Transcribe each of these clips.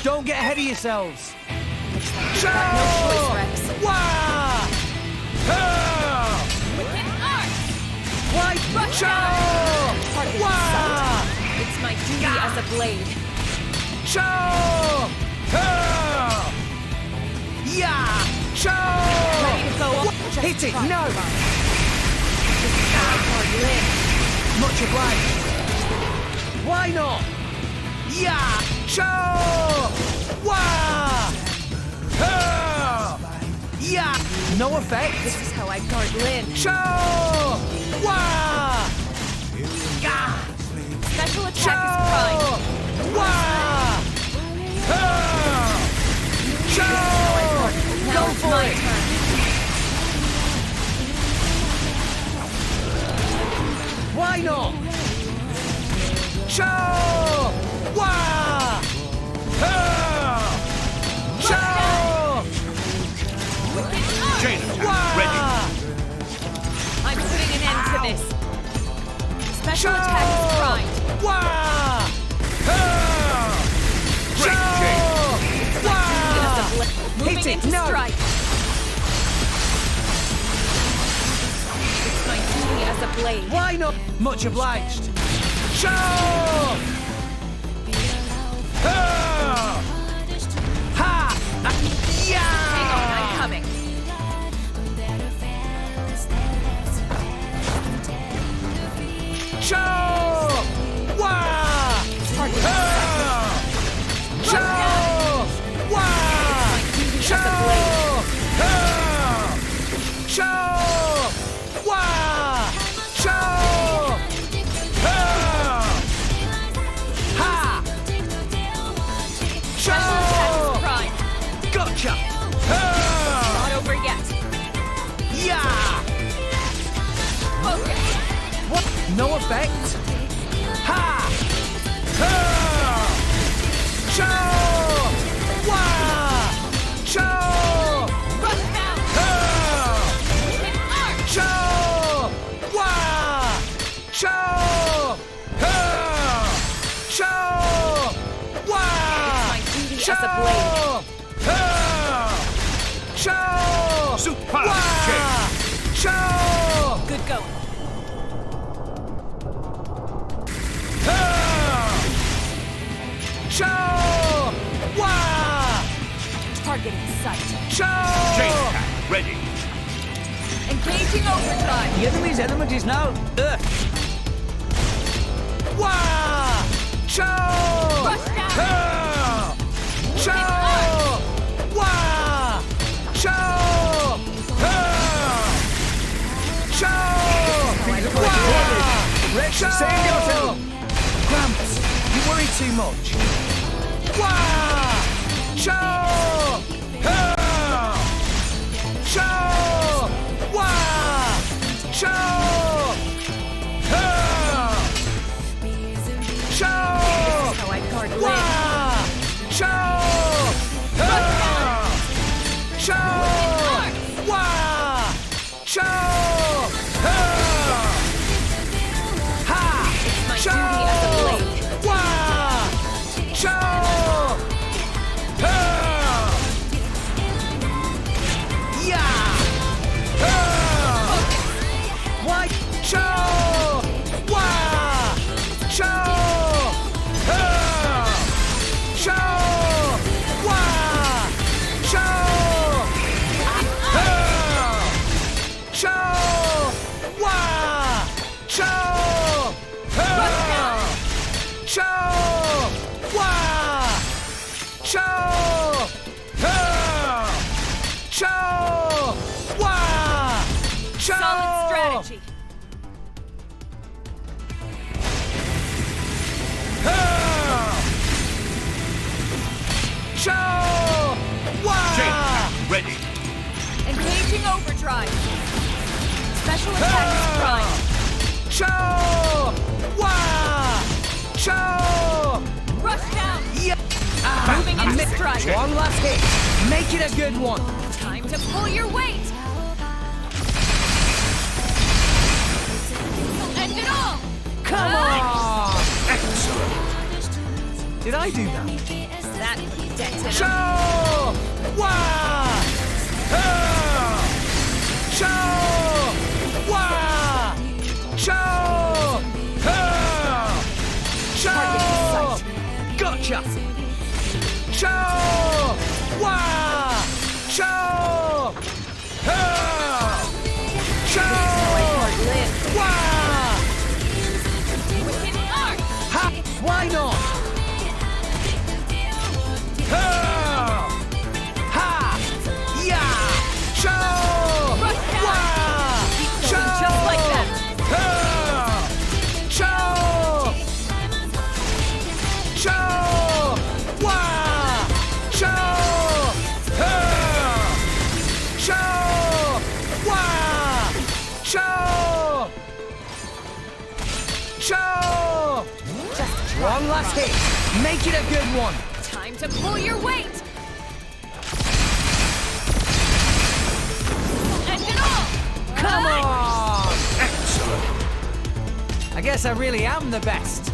Don't get ahead of yourselves. Got no choice, Rex. Wah! Wicked Arc! White Rush Show! Part of it is Wah! sight. It's my duty as a blade. Show! Yeah! Show! Ready to go up. Just Hit it! try. No! This is how I guard Lynn. Much obliged. Why not? Yeah! Show! Wah! Yeah! No effect. This is how I guard Lynn. Show! Wah! Gah! Special attack Show! is prime. Wah! Show! Now Go it's for my it! turn. Why not? Show! Wah! Show! Wicked Arc! Chain attack Wah! I'm putting an end to this. Special Show! attack is primed. Wah! Great chain. Wah! Moving Hit it! into No! strike. It's my duty as a blade. Why not? Much obliged. Show! Ha! Hang on, I'm Yeah! coming. Show! Wah! Target in sight. Show! Wah! Duty Show! as a blade. Show! Wah! Show! Ha! Special attack Show! is primed. Gotcha! Not over yet. Yeah! Focus. What? No effect? Ha! Show! Wah! Show! Rush down. Wicked Arc. Show! Wah! Show! Show! Wah! My duty as a blade. Show! Super chain. Wah! Show! Good going. Show! Wah! Target in sight. Show! Chain attack ready. Engaging overdrive. The enemy's element is now Earth. Wah! Show! Rush down. Show! Wah! Show! Show! Wah! Rex, save yourself! Gramps, you worry too much. Wah! Show! Show! Wah! Show! Show! How I guard Lynn. Wah! Show! Show! Wah! Show! Ha! My Show! duty as a blade. Wah! Show! Yeah! White! Show! Wah! Show! Show! Wah! Show! Show! Wah! Show! Show! Wah! Show! Show! Wah! Show! Solid strategy. Show! Wah! Chain attack ready. Engaging overdrive. Special attack is primed. Show! Wah! Show! Rush down. Yeah! Moving I into missed. strike. One last hit. Make it a good one. Time to pull your weight. End it all. Come on! Excellent. Did I do that? that debt to them. Show! Wah! Ah! Show! Wah! Show! Ah! Show! Gotcha! Show! Wah! Show! Ah! Show! Wah! We're hitting hard. Ha! Why not? Ha! Ha! Yeah! Show! Wah! Going just like that. Ha! Show! Show! Wah! Show! Ha! Show! Wah! Show! Show! One last hit. Make it a good one. Time to pull your weight. End it all. Come on! Excellent. I guess I really am the best.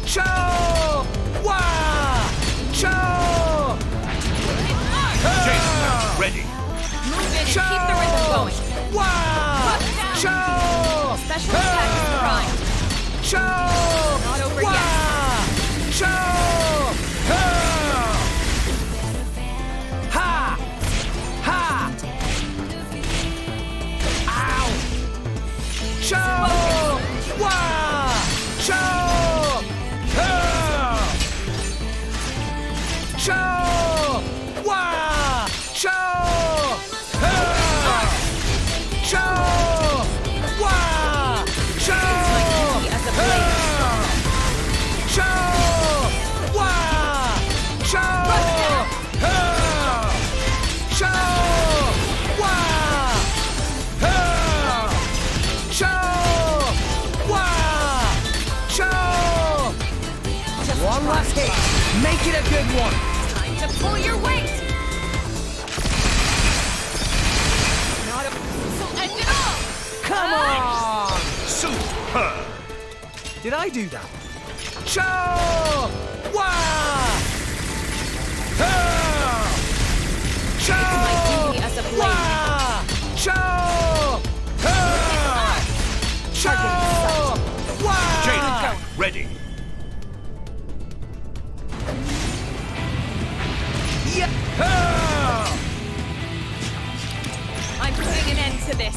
Show! Wah! Show! Jason, ready. Move in and keep the rhythm going. Wah! Show! Special attack is prime. Show! Not over yet. Wah! Show! Ha! Ha! Ow! Show! Wah! Show! Ha! Show! Wah! Show! Ha! Show! Wah! Show! Easy as a blade. Show! Wah! Show! Ha! Show! Wah! Ha! Show! Wah! Show! One last hit. Make it a good one. Time to pull your weight. Not a... So end it all. Come on! Superb. Did I do that? Show! Wah! Ha! Show! Easy as a blade. Wah! Show! Ha! Show! Wah! Jaden, ready. Yeah! Ha! I'm putting an end to this.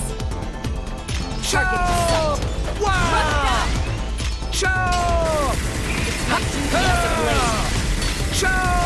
Show! Wah! Show! Easy as a blade. Show!